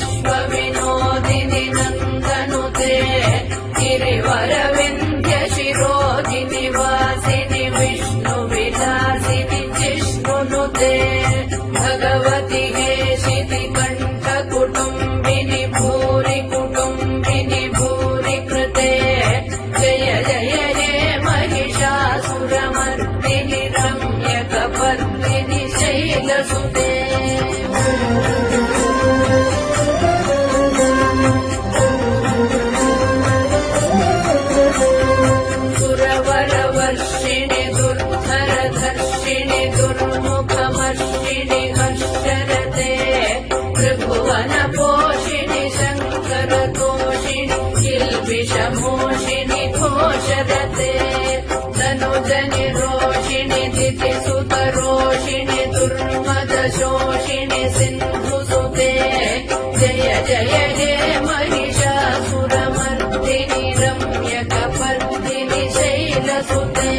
विश्वविनोदिनि नन्दनुते गिरिवरविन्ध्यशिरोधिनि वासिनि विष्णुविलासिनि जिष्णुनुते भगवति हेशिति कण्ठकुटुम्बिनि भूरि कुटुम्बिनि भूरि कृते जय जय हे महिषासुरमर्दिनि रम्यकपर्दिनि शैलसुते सुरवरवर्षिणि दुर्धरधर्षिणि दुर्मुखमर्षिणि हर्षरते त्रिभुवनपोषिणि शङ्करतोषिणि किल्बिषमोषिणि घोषरते तनुजनिरोषिणि दितिसुतरोषिणि दुर्मदशोषिणि सिन्धुसुते जय जय हे महिषासुरमर्दिनि रम्यकपर्दिनि शैलसुते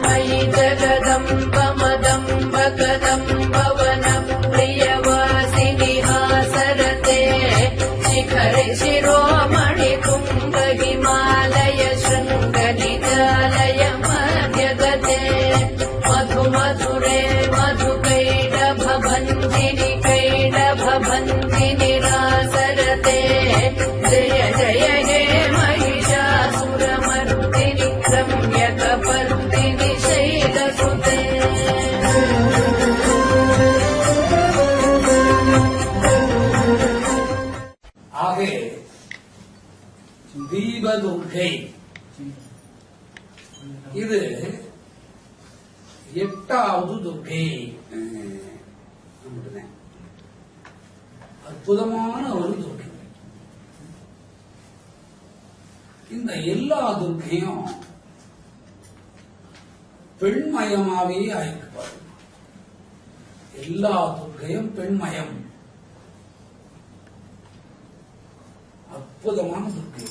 मयि जगदम्ब कदम्बवनप्रियवासिनि हासरते शिखरि शिरोमणि कुम्भ हिमालय शृङ्गनिजालय मध्यगते मधुमधुरे मधुकैडभबन्धिनि रासरते जय जय हे महिषासुरमर्दिनि रम्यकपर्दिनि शैलसुते आगे दीपदुर्गै இது எட்டாவது துர்கை. அற்புதமான ஒரு துர்கை. இந்த எல்லா துர்கையும் பெண்மயமாவே ஆயிருக்கு. எல்லா துர்கையும் பெண்மயம். அற்புதமான துர்கை.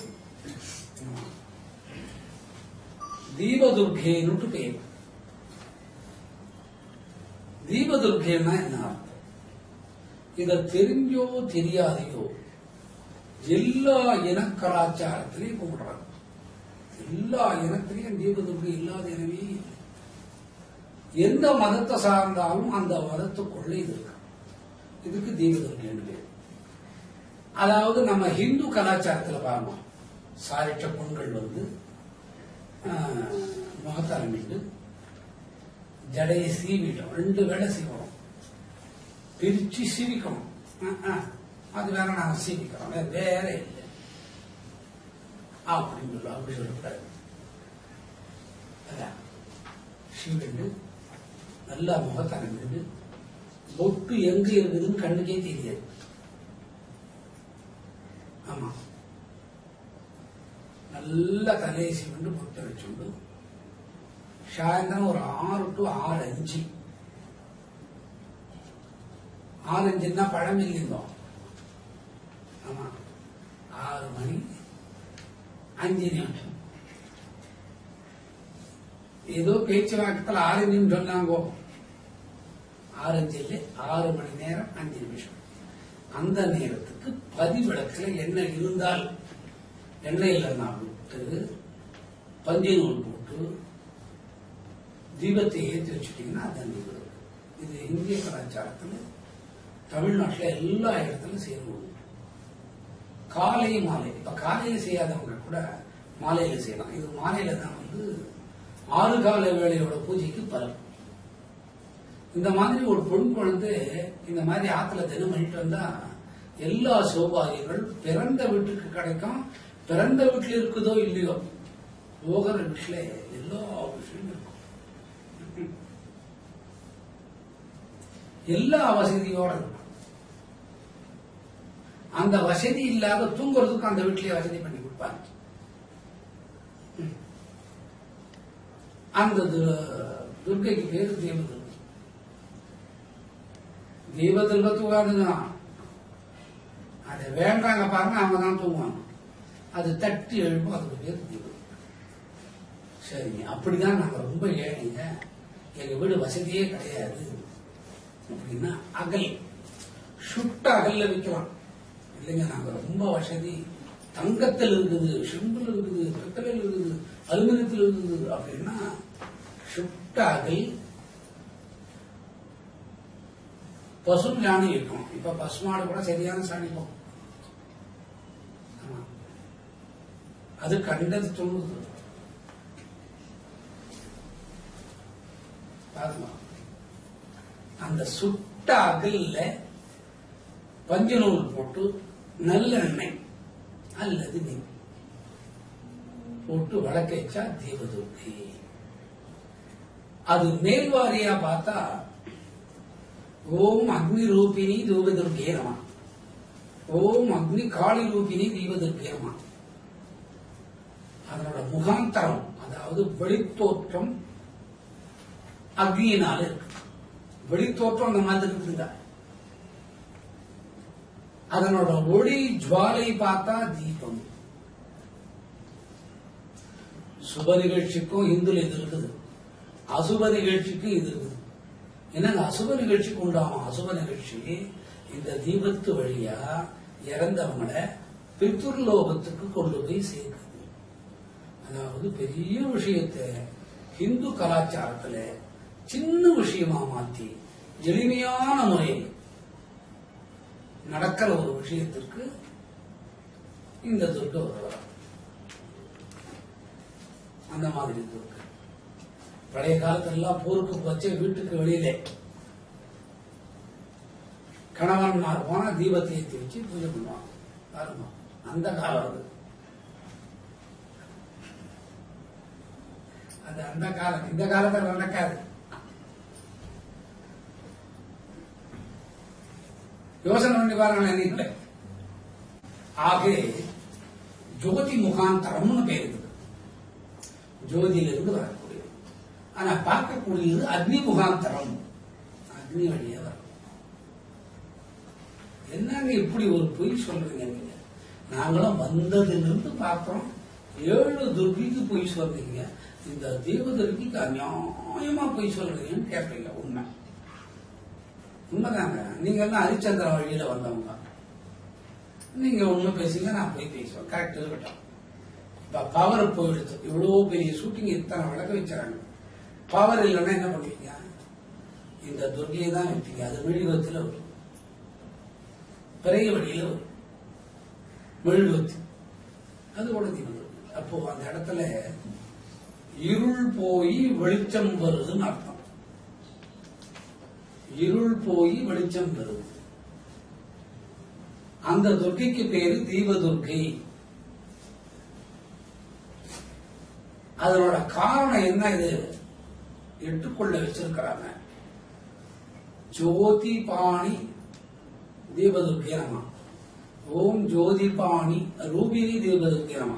தீபதுர்கேன்னு பேர். தீபதுர்கேன்னா என்ன அர்த்தம்? இத தெரிஞ்சோ தெரியாதையோ எல்லா இன கலாச்சாரத்திலையும் கும்பிடுறாங்க. எல்லா இனத்திலையும் தீபதுர்கை இல்லாத இனமே இல்லை. எந்த மதத்தை சார்ந்தாலும் அந்த மதத்துக்குள்ள இது இருக்கு. இதுக்கு தீபதுர்கைன்னு பேர். அதாவது நம்ம ஹிந்து கலாச்சாரத்துல பாருங்க, சாரிட்ட பெண்கள் முகத்தரமிட்டு ஜடையை சீவிட்டோம். 2 வேளை சீவணும், பிரிச்சு சீவிக்கணும். அது வேற நாங்க சீவிக்கிறோம், வேற இல்லை அப்படின்னு சொல்லுவோம். அப்படி சொல்லக்கூடாது. அதான் சீவிட்டு நல்லா முகத்தரமிட்டு பொட்டு எங்க இருக்குதுன்னு கண்ணுக்கே தெரியாது. ஆமா, நல்ல தலையை சீவண்டு பொட்டு வச்சுண்டு சாயந்தரம் ஒரு 6 to 6:05 6:05 பழமில்லைங்க. ஆமா, 6 மணி 5 நிமிஷம். ஏதோ பேச்சு வாக்கத்தில் 6 நிமிஷம் சொன்னாங்கோ. 6:05 6 மணி நேரம் 5 நிமிஷம். அந்த நேரத்துக்கு பதிவிளக்குல எண்ணெய் இருந்தால், எண்ணெய் இல்லைன்னா விட்டு பஞ்சு நூல் போட்டு தீபத்தை ஏற்றி வச்சுட்டீங்கன்னா அதான் தீபம். இது இந்திய கலாச்சாரத்தில் தமிழ்நாட்டில் எல்லா இடத்துலையும் செய்யணும். காலை மாலை. இப்ப காலையில செய்யாதவங்க கூட மாலையில செய்யலாம். இது மாலையில தான் 6 கால வேளையோட பூஜைக்கு பலன். இந்த மாதிரி ஒரு பொன் குழந்தை இந்த மாதிரி ஆத்துல தினம் பண்ணிட்டு வந்தா எல்லா சௌபாகியங்கள் பிறந்த வீட்டுக்கு கிடைக்கும். பிறந்த வீட்டுல இருக்குதோ இல்லையோ, போகிற வீட்டுல எல்லா விஷயமும் இருக்கும். எல்லா வசதியோட இருக்கும். அந்த வசதி இல்லாத தூங்குறதுக்கு அந்த வீட்டிலேயே வசதி பண்ணி கொடுப்பாங்க. அந்த துர்கைக்கு பேரு தேவதுர்கை. தெய்வதுர்கை தூங்காதுதான். அதை வேண்டாங்க பாருங்க, அவங்க தான் தூங்குவாங்க. அது தட்டி எழுப்பும். அதுக்கு பேரு தெய்வதுர்கை. சரிங்க, அப்படிதான் நாங்க ரொம்ப ஏழைங்க, எங்க வீடு வசதியே கிடையாது அப்படின்னா அகல் சுட்ட அகல்ல விற்கலாம். இல்லைங்க நாங்க ரொம்ப வசதி, தங்கத்தில் இருக்குது, செம்பில் இருக்குது, பித்தளையில் இருக்குது, அலுமினியத்தில் இருக்குது அப்படின்னா சுட்ட அகல் பசு சாணி இருக்கும். இப்ப பசுமாடு கூட சரியான சாணிப்போம், அது கண்டது சொல்லுது. அந்த சுட்ட அகல்ல பஞ்சு நூல் போட்டு நல்லெண்ணெய் அல்லது நெய் போட்டு வழக்கேச்சா தீபதுர்க்கை. அது மேல்வாரியா பார்த்தா ஓம் அக்னி ரூபிணி தீபதுர்க்கே நம, ஓம் அக்னி காளி ரூபிணி தீபதுர்க்கே நம. அதனோட முகாந்தரம், அதாவது வெளித்தோற்றம் அக்னியினால இருக்கு. வெளித்தோற்றம் அந்த மாதிரி இருக்குங்க. அதனோட ஒளி ஜுவாலை பார்த்தா தீபம். சுப நிகழ்ச்சிக்கும் இந்துல இது இருக்குது, அசுப நிகழ்ச்சிக்கும் இது இருக்குது. என்னங்க அசுப நிகழ்ச்சிக்கு உண்டாமா? அசுப நிகழ்ச்சி இந்த தீபத்து வழியா இறந்தவங்களை பித்ருலோகத்துக்கு கொண்டு போய் சேர்க்குது. அதாவது பெரிய விஷயத்தை இந்து கலாச்சாரத்துல சின்ன விஷயமா மாத்தி எளிமையான முறையில் நடக்கிற ஒரு விஷயத்திற்கு இந்த துர்க்கை வருவார். அந்த மாதிரி துர்க்கை பழைய காலத்துல எல்லாம் போருக்கு போச்சு, வீட்டுக்கு வெளியிலே கணவன்மார் போனா தீபத்தை ஏற்றி வச்சு பூஜை பண்ணுவாங்க. பாருங்க அந்த காலம் அது. அது அந்த காலம், இந்த காலத்தில் நடக்காது. யோசனை பண்ணி பாருங்களேன் நீங்களே. ஆகவே ஜோதி முகாந்தரம்னு பேர் இருக்குது, ஜோதியிலிருந்து வரக்கூடியது. ஆனா பார்க்கக்கூடியது அக்னி முகாந்தரம், அக்னி வழியா வரும். என்னங்க இப்படி ஒரு பொய் சொல்றீங்க நீங்க? நாங்களும் வந்ததிலிருந்து பார்த்தோம், 7 துர்கைக்கு பொய் சொல்றீங்க, இந்த தேவதுர்கைக்கு அநியாயமா பொய் சொல்றீங்கன்னு கேட்பீங்க. உண்மைதாங்க. நீங்க எல்லாம் ஹரிச்சந்திர வழியில வந்தவங்க, நீங்க ஒண்ணு பேசுங்க, நான் போய் பேசுவேன். கரெக்ட் இருக்கட்டும். இப்ப பவர் போயிடுச்சு, இவ்வளவு பெரிய ஷூட்டிங் இத்தனை விளக்க வச்சாங்க. பவர் இல்லைன்னா என்ன பண்ணுவீங்க? இந்த துர்கையை தான் வைப்பீங்க. அது மெழுகுவத்துல வரும், பிறைய வழியில வரும் மெழுகுவத்து, அது கூட தீபம். அப்போ அந்த இடத்துல இருள் போய் வெளிச்சம் வருதுன்னு அர்த்தம். இருள் போய் வெளிச்சம் வருது. அந்த துர்க்கைக்கு பேரு தீபதுர்க்கை. அதனோட காரணம் என்ன? இது எட்டுக்குள்ள வச்சிருக்கிறாங்க. ஜோதி பாணி தீபதுர்க்கை நம, ஓம் ஜோதி பாணி ரூபினி தீபதுர்க்கை நம,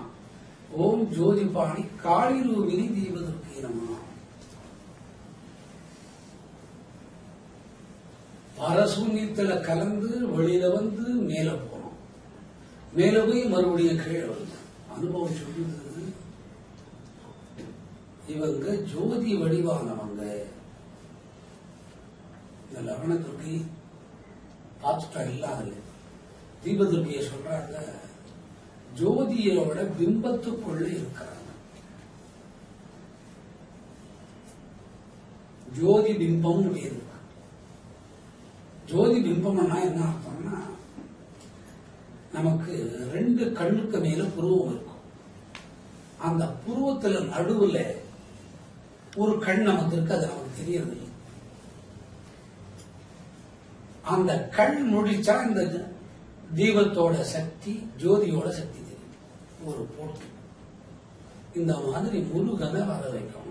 ஓம் ஜோதி பாணி காளி ரூபினி தீபதுர்க்கை நம. பரசூன்யத்துல கலந்து வெளியில வந்து மேல போனோம், மேல போய் மறுபடியும் கீழே வந்து அனுபவம் சொல்லுது. இவங்க ஜோதி வடிவானவங்க. இந்த லவண துர்க்கை பார்த்துட்டா இல்லாத தீபதுர்க்கைய சொல்றாங்க, ஜோதியோட பிம்பத்துக்குள்ள இருக்கிறாங்க. ஜோதி பிம்பம் பேரு. ஜோதி பிம்பம்னா என்ன அர்த்தம்னா, நமக்கு 2 கண்ணுக்கு மேல புருவம் இருக்கும். அந்த புருவத்துல நடுவுல ஒரு கண் நமக்கு இருக்கு, அது நமக்கு தெரியறது. அந்த கண் முடிச்சா இந்த தீபத்தோட சக்தி, ஜோதியோட சக்தி தெரியும். ஒரு போட்டி இந்த மாதிரி முருகனை வர வைக்கணும்.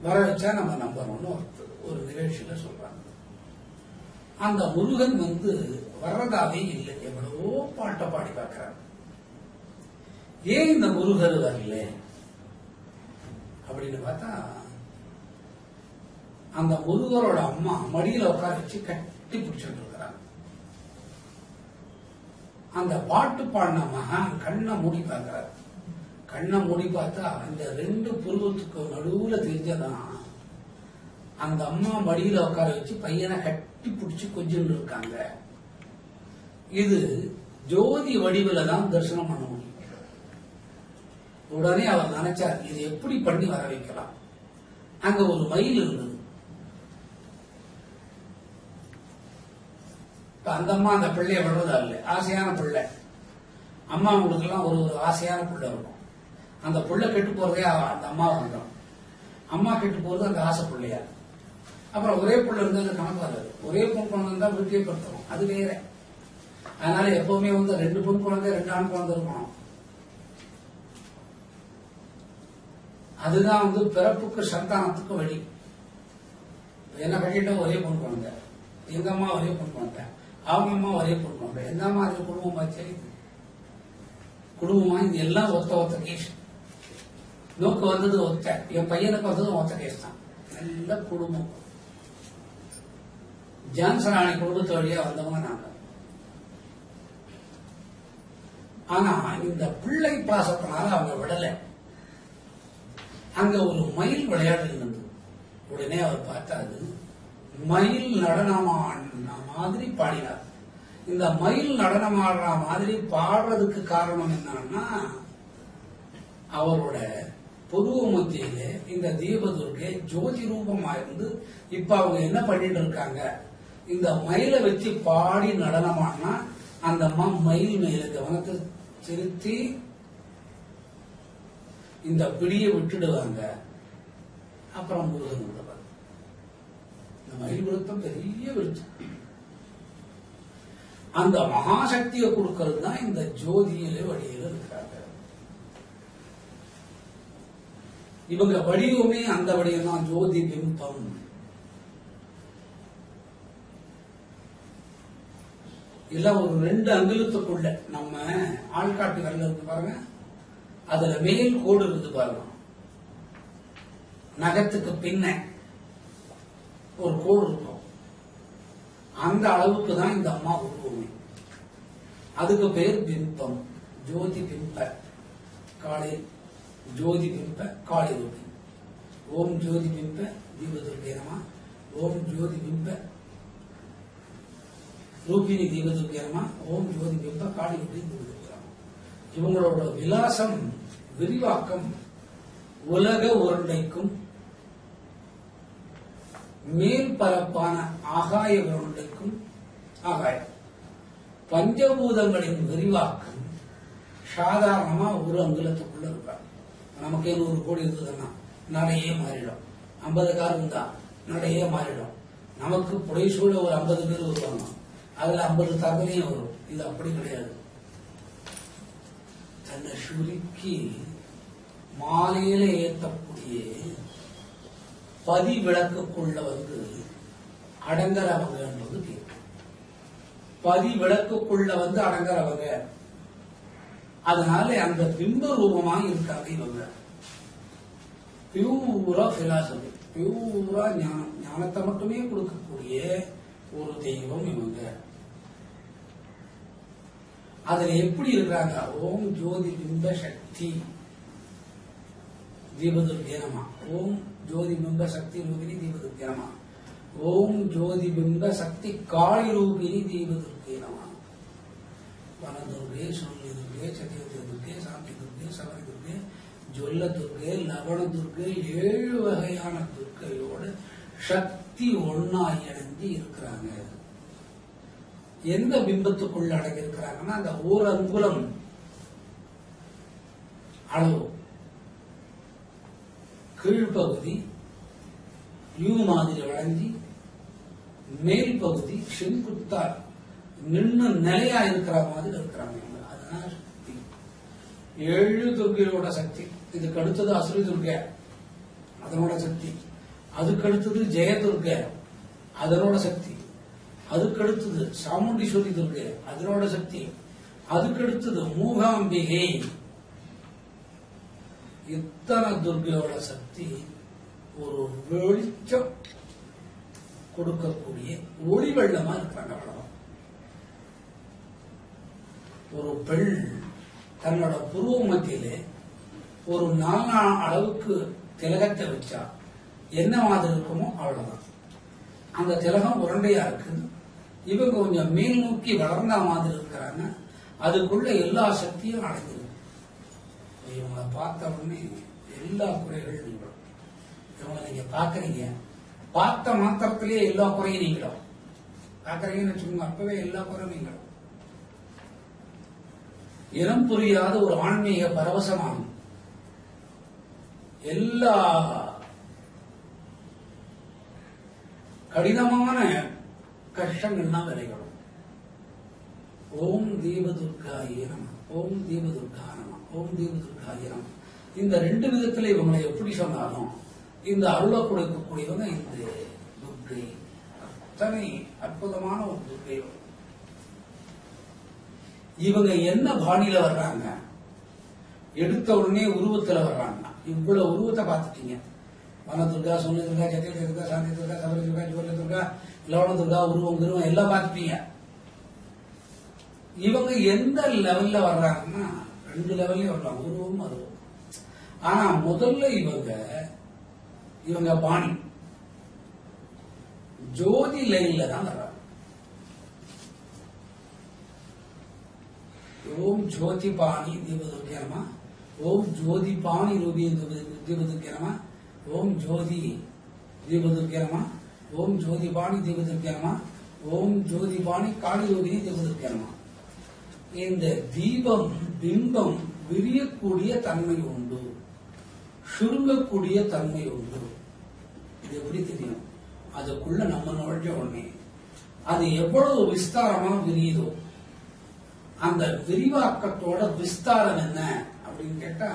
வர வச்சா நம்ம நம்பணும்னு ஒரு நிகழ்ச்சியில சொல்றாங்க. அந்த முருகன் வர்றதாவே இல்லை. எவ்வளவோ பாட்டை பாடி பார்க்கிறாங்க. ஏன் இந்த முருகர் வரல அப்படின்னு பார்த்தா, அந்த முருகரோட அம்மா மடியில உட்கார வச்சு கட்டி பிடிச்சிட்டு இருக்கிறாங்க. அந்த பாட்டு பாடின மகான் கண்ணை மூடி பார்க்கிறார். கண்ணை மூடி பார்த்தா அந்த 2 புருவத்துக்கு நடுவுல தெரிஞ்சதான் அந்த அம்மா மடியில உட்கார வச்சு பையனை கட்டி பிடிச்சு கொஞ்சம் இருக்காங்க. இது ஜோதி வடிவில தான் தரிசனம் பண்ண முடியும். உடனே அவர் நினைச்சார், இது எப்படி பண்ணி வர வைக்கலாம். அங்க ஒரு மயில் இருந்தது. அந்த அம்மா அந்த பிள்ளைய விடுறதா இல்லை, ஆசையான பிள்ளை. அம்மா அவங்களுக்கு எல்லாம் ஒரு ஆசையான பிள்ளை இருக்கும். அந்த பிள்ளை கெட்டு போறதே அந்த அம்மா வந்துடும். அம்மா கெட்டு போறது அந்த ஆசை பிள்ளையா. அப்புறம் ஒரே பிள்ளை இருந்தது கணக்கு வராது. ஒரே பொன் குழந்தை இருந்தா வீட்டையே படுத்தணும், அது வேற. அதனால எப்பவுமே 2 பொன் குழந்தை 2 ஆண் குழந்தை இருக்கணும். அதுதான் பிறப்புக்கு சந்தானத்துக்கு வழி. என்ன கட்டிட்ட ஒரே பொன் குழந்தை, எங்க அம்மா ஒரே பொன் குழந்தை, அவங்க அம்மா ஒரே பொன் குழந்தை. எந்த அம்மா அது குடும்பமாச்சு, குடும்பமா இது எல்லாம் ஒத்த கேஸ். நோக்கு வந்தது ஒத்த, என் பையனுக்கு வந்தது ஒத்த கேஸ் தான். நல்ல குடும்பம். ஜான்சராணி குடும்பத்து வழியா வந்தவங்க நாங்க. ஆனா இந்த பிள்ளை பாசத்தினால அவங்க விடல. அங்க ஒரு மயில் விளையாடு இருந்தது. உடனே அவர் பார்த்தாரு, மயில் நடனமான மாதிரி பாடினார். இந்த மயில் நடனமாடுற மாதிரி பாடுறதுக்கு காரணம் என்னன்னா, அவரோட புருவ மத்தியில இந்த தீபதுர்கை ஜோதி ரூபமா இருந்து இப்ப அவங்க என்ன பண்ணிட்டு இருக்காங்க, இந்த மயிலை வச்சு பாடி நடனமானா அந்த அம்மா மயில் மேல கவனத்தை செலுத்தி இந்த பிடியை விட்டுடுவாங்க. அப்புறம் முருகன் விடுவார். இந்த மயில் விருத்தம் பெரிய விருத்தம். அந்த மகாசக்தியை கொடுக்கிறது தான் இந்த ஜோதியில வழியில இருக்கிறாங்க. இவங்க வடிவமே அந்த வடிவம் தான், ஜோதி பிம்பம். இல்ல ஒரு 2 அங்குலத்துக்குள்ள நம்ம ஆள்காட்டு வரல இருக்கு பாருங்க, அதுல மேல் கோடு இருக்குது பாருங்க, நகத்துக்கு பின்ன ஒரு கோடு இருக்கும். அந்த அளவுக்கு தான் இந்த அம்மா உருவமே. அதுக்கு பேர் பிம்பம், ஜோதி பிம்ப காளி, ஜோதி பிம்ப காளி ரூபி. ஓம் ஜோதி பிம்ப தீபதுர்கே நம, ஓம் ஜோதி பிம்ப ரூபினி தீபதுர்கே நம, ஓம் ஜோதி பிம்ப காளி ரூபி தீபதுர்கே நம. இவங்களோட விலாசம் விரிவாக்கம் உலக உருண்டைக்கும் மேல் பரப்பான ஆகாய உருண்டைக்கும் ஆகாயம். பஞ்சபூதங்களின் விரிவாக்கம் சாதாரணமா ஒரு அங்குலத்துக்குள்ள இருப்பாங்க. நமக்கு 100 கோடி இருந்ததுன்னா நடையே மாறிடும். 50 கார் இருந்தா நடையே மாறிடும். நமக்கு புடைசூழ ஒரு 50 பேர் வருவாங்க, அதுல 50 தகவலையும் வரும். இது அப்படி கிடையாது. தன்னை சுருக்கி மாலையில ஏற்றக்கூடிய பதி விளக்குக்குள்ள அடங்குறவங்கன்றது கேட்கும். பதி விளக்குக்குள்ள அடங்குறவங்க. அதனால அந்த பிம்ப ரூபமா இருக்காங்க இவங்க. பியூரா பிலாசபி, பியூரா ஞானம், ஞானத்தை மட்டுமே கொடுக்கக்கூடிய ஒரு தெய்வம் இவங்க. அதுல எப்படி இருக்கிறாங்க, ஓம் ஜோதி பிம்ப சக்தி தீபதுர்கே நம, ஓம் ஜோதி பிம்ப சக்தி ரூபினி தீபதுர்கே நம, ஓம் ஜோதி பிம்ப சக்தி காளி ரூபினி தீபதுர்கே நம. வனதுர்கே, சொல்லி துர்கே, சத்தியவதி துர்கே, சாந்தி துர்கே, சபரி துர்கே, ஜொல்ல துர்கே, லவண துர்கே, 7 வகையான துர்க்கையோட சக்தி ஒன்னா இணைஞ்சு இருக்கிறாங்க. எந்த பிம்பத்துக்குள்ள அடங்கி இருக்கிறாங்கன்னா, அந்த 1 அங்குலம் அளவு கீழ்பகுதி யூ மாதிரி வளைஞ்சி, மேல் பகுதி செங்குத்தா நின்று நிலையா இருக்கிற மாதிரி இருக்கிறாங்க. அதனால சக்தி 7 துர்கையோட சக்தி. இதுக்கு அடுத்தது அசுரி துர்கை, அதனோட சக்தி. அதுக்கு அடுத்தது ஜெயதுர்கை, அதனோட சக்தி. அதுக்கடுத்தது சாமுண்டீஸ்வரி துர்கை, அதனோட சக்தி. அதுக்கடுத்தது மூகாம்பிகை. இத்தனை துர்கையோட சக்தி ஒரு வெளிச்சம் கொடுக்கக்கூடிய ஒளி வெள்ளமா இருக்காங்க. அவ்வளவு ஒரு பெண் தன்னோட புருவ மத்தியிலே ஒரு 4 அளவுக்கு திலகத்தை வச்சா என்ன மாதிரி இருக்குமோ அவ்வளவுதான். அந்த திலகம் உருண்டையா இருக்கு. இவங்க கொஞ்சம் மேல் நோக்கி வளர்ந்த மாதிரி இருக்கிறாங்க. அதுக்குள்ள எல்லா சக்தியும் அடங்கிடும். இவங்களை பார்த்த உடனே எல்லா குறைகள் நீங்களும். இவங்களை நீங்க பாக்குறீங்க, பார்த்த மாத்திரத்திலேயே எல்லா குறையும் நீங்களும் பாக்குறீங்கன்னு வச்சுக்கோங்க. அப்பவே எல்லா குறையும் நீங்களும். இனம் புரியாத ஒரு ஆன்மீக பரவசமாகும். எல்லா கடினமான கஷ்டங்கள்லாம் விளைகளும். ஓம் தீபதுர்காய நம, ஓம் தீபதுர்கா நம, ஓம் தீபதுர்காய நம. இந்த 2 விதத்துல இவங்களை எப்படி சொன்னாலும் இந்த அருளை கொடுக்கக்கூடியவங்க இந்த துர்கை. அத்தனை அற்புதமான ஒரு துர்கை. இவங்க என்ன பாணியில வர்றாங்க? எடுத்த உடனே உருவத்துல வர்றாங்க. இவ்வளவு உருவத்தை பார்த்துட்டீங்க. வனதுர்கா, சொன்ன துர்கா, சத்திய துர்கா, சாந்தி துர்கா, சபரி துர்கா, ஜோர்ல துர்கா, லவண துர்கா, உருவம் எல்லாம் பார்த்துட்டீங்க. இவங்க எந்த லெவல்ல வர்றாங்கன்னா 2 லெவல்ல வர்றாங்க, உருவம் அருவம். ஆனா முதல்ல இவங்க பாணி ஜோதி லைன்ல தான் வர்றாங்க. ஓம் ஜோதி பாணி தீபதுர்கே நம, ஓம் ஜோதி பாணி ரூபி தீபதுர்கே நம, ஓம் ஜோதி தீபதுர்கே நம, ஓம் ஜோதி பாணி தீபதுர்கே நம, ஓம் ஜோதி பாணி காளி ரூபினி தீபதுர்கே நம. இந்த தீபம் பிம்பம் விரியக்கூடிய தன்மை உண்டு, சுருங்கக்கூடிய தன்மை உண்டு. இது எப்படி தெரியும்? அதுக்குள்ள நம்ம நுழைஞ்ச உடனே அது எவ்வளவு விஸ்தாரமா விரியுதோ அந்த விரிவாக்கத்தோட விஸ்தாரம் என்ன அப்படின்னு கேட்டா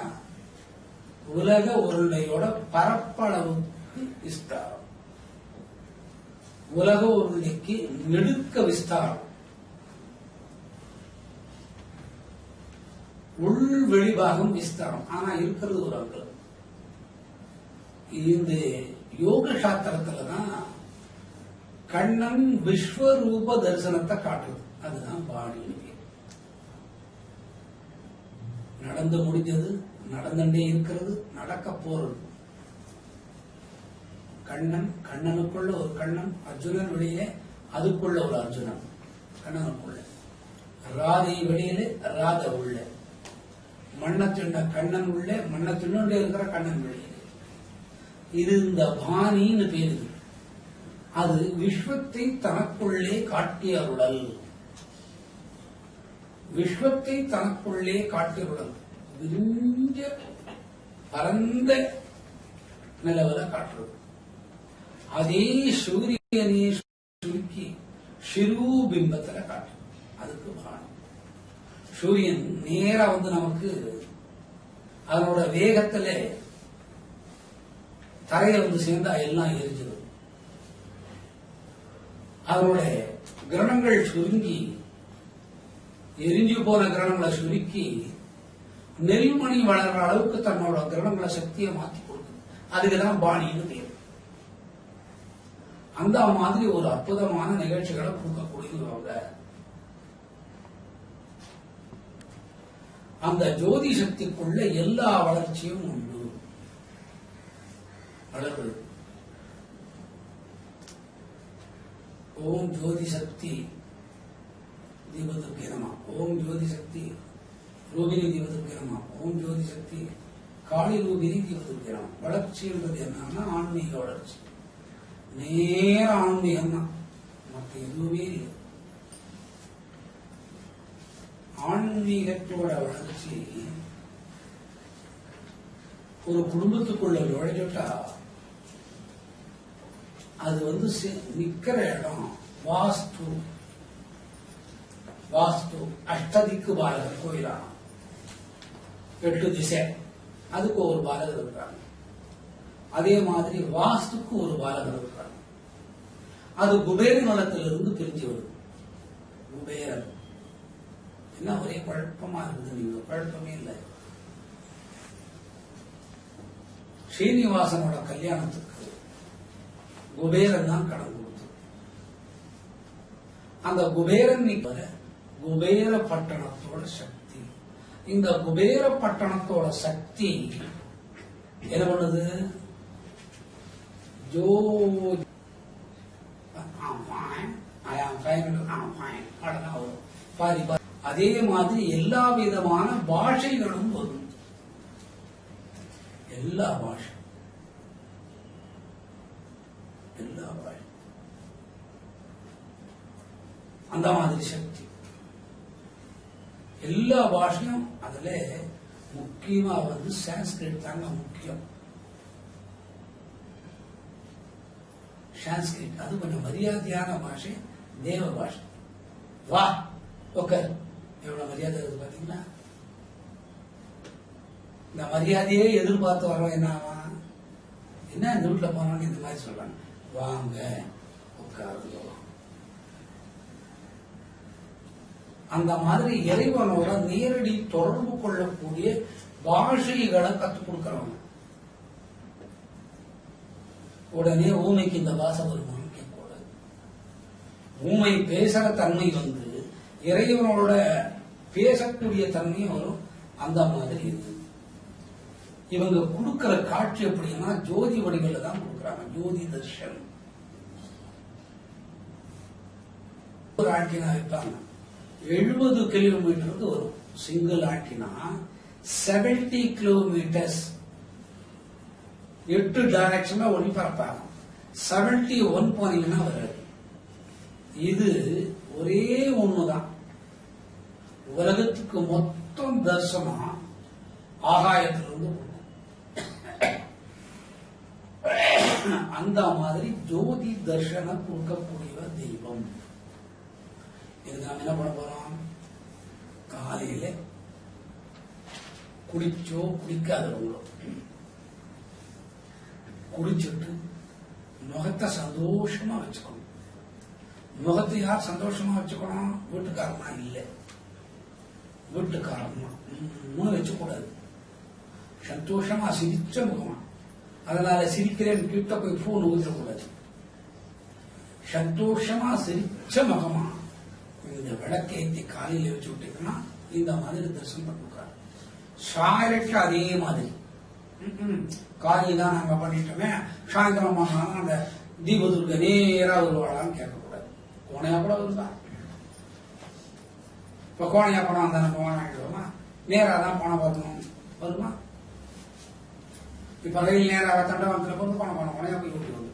உலக உருண்டையோட பரப்பளவுக்கு விஸ்தாரம், உலக உருண்டைக்கு நெடுக்க விஸ்தாரம், உள் வெளிபாகம் விஸ்தாரம். ஆனா இருக்கிறது ஒரு அங்கலம். இந்த யோக சாஸ்திரத்துலதான் கண்ணன் விஸ்வரூப தரிசனத்தை காட்டுது. அதுதான் பாடின்னு பேர். நடந்து முடிஞ்சது, நடந்துட்டே இருக்கிறது, நடக்க போறது. கண்ணனுக்குள்ள ஒரு கண்ணன், அர்ஜுனன் வெளியே அதுக்குள்ள ஒரு அர்ஜுனன், கண்ணனுக்குள்ள ராதை வெளியில ராதை உள்ள, மண்ணை தின்ன கண்ணன் உள்ள, மண்ணை தின்னுண்டே இருக்கிற கண்ணன் வெளியில. இது இந்த பாணின்னு பேரு. அது விஸ்வத்தை தனக்குள்ளே காட்டிய அருளல். விஸ்வத்தை தனக்குள்ளே காட்டியுள்ளது விரிஞ்ச பரந்த நிலவர காட்டுறது. அதே சூரியனே சுருக்கி சிறு பிம்பத்துல காட்டு. அதுக்கு பானம். சூரியன் நேரா நமக்கு அதனோட வேகத்துல தரையில சேர்ந்தா எல்லாம் எரிஞ்சிடும். அதனோட கிரணங்கள் சுருங்கி, எரிஞ்சு போன கிரணங்களை சுருக்கி நெல்மணி வளர்ற அளவுக்கு தன்னோட கிரணங்களை சக்தியை மாற்றி கொடுக்கும். அதுக்குதான் பாணின்னு பேர். அந்த மாதிரி ஒரு அற்புதமான நிகழ்ச்சிகளை கொடுக்கக்கூடியவங்க. அந்த ஜோதி சக்திக்குள்ள எல்லா வளர்ச்சியும் உண்டு. வளர்வு. ஓம் ஜோதி சக்தி தீபதுர்கே நம, ஓம் ஜோதி சக்தி ரூபினி தீபதுர்கே நம, ஓம் ஜோதி சக்தி காளி ரூபினி தீபதுர்கே நம. வளர்ச்சின்றது என்னன்னா ஆன்மீக வளர்ச்சி. நேர ஆன்மீகம் தான், மற்ற எதுவுமே இல்லை. ஆன்மீகத்தோட வளர்ச்சி ஒரு குடும்பத்துக்குள்ள நுழைஞ்சுட்டா அது நிக்கிற இடம் வாஸ்து. வாஸ்து அஷ்டதிக்கு பாலகர் கோயிலான 8 திசை, அதுக்கு ஒரு பாலகர் இருக்காங்க. அதே மாதிரி வாஸ்துக்கு ஒரு பாலகர் இருக்காங்க. அது குபேர நலத்திலிருந்து பிரிஞ்சு வருது. குபேரன் என்ன ஒரே குழப்பமா இருக்குது? நீங்க குழப்பமே இல்லை. ஸ்ரீனிவாசனோட கல்யாணத்துக்கு குபேரன் தான் கடன் கொடுத்து, அந்த குபேரன் குபேர பட்டணத்தோட சக்தி. இந்த குபேர பட்டணத்தோட சக்தி என்ன பண்ணுது? ஜோதி பாதி அதே மாதிரி எல்லா விதமான பாஷைகளும் வரும். எல்லா பாஷை அந்த மாதிரி சக்தி எல்லா பாஷையும். அதுல முக்கியமா சான்ஸ்கிரிட் தாங்க முக்கியம். சான்ஸ்கிரிட் அது கொஞ்சம் மரியாதையான பாஷை, தேவ பாஷை. வா ஓகே, எவ்வளவு மரியாதை இருக்கு பாத்தீங்களா? இந்த மரியாதையே எதிர்பார்த்து வரோம். என்ன என்ன இந்த வீட்டுல போனோம்னு இந்த மாதிரி சொல்றாங்க. வாங்க உட்காருங்க. அந்த மாதிரி இறைவனோட நேரடி தொடர்பு கொள்ளக்கூடிய பாஷைகளை கற்றுக் கொடுக்கிறவங்க. உடனே ஊமைக்கு இந்த பாஷை வருமானு கேட்கக்கூடாது. ஊமை பேசுற தன்மை இறைவனோட பேசக்கூடிய தன்மையும் வரும். அந்த மாதிரி இருக்கு. இவங்க கொடுக்கிற காட்சி எப்படின்னா ஜோதி வடிகளை தான் கொடுக்கறாங்க. ஜோதி தர்ஷன். ஒரு ஆண்டினா வைப்பாங்க 70 கிலோமீட்டருக்கு வரும். Single ஆண்டினா 70 kilometres 8 டைரக்ஷனா ஒளிபரப்பாங்க. 71 போனீங்கன்னா வராது. இது ஒரே ஒண்ணுதான். உலகத்துக்கு மொத்தம் தர்சனம் ஆகாயத்திலிருந்து அந்த மாதிரி ஜோதி தர்ஷனம் கொடுக்கக்கூடிய தெய்வம். இதுக்கு நாம என்ன பண்ண போறோம்? காலையில குடிச்சோ குடிக்காதவங்களோ குடிச்சுட்டு முகத்தை சந்தோஷமா வச்சுக்கணும். முகத்தை யார் சந்தோஷமா வச்சுக்கணும்? வீட்டுக்காரமா இல்ல, வீட்டுக்காரமா வச்சுக்கூடாது. சந்தோஷமா சிரிச்ச முகமா. அதனால சிரிக்கிறேன் கிட்ட போய் போன் ஊதிடக்கூடாது. சந்தோஷமா சிரிச்ச முகமா இந்த விளக்கேற்றி காலையில வச்சு விட்டீங்கன்னா இந்த மாதிரி தரிசனம் பண்ணிருக்காரு. சாயலுக்கு அதே மாதிரி காலையில தான் நாங்க பண்ணிட்டோமே, சாயந்தரம் அந்த தீபதுர்க நேரா வருவாளான்னு கேட்கக்கூடாது. கோணையா கூட வருதான். இப்ப கோணையா பணம் வந்தா நம்ம வாங்கிடுவோமா? நேரா தான் பணம் வரணும் வருமா? இப்ப ரயில் நேரா தண்டவாளத்துல போது பணம் பணம் கோணையா போய் ஊட்டி வந்து.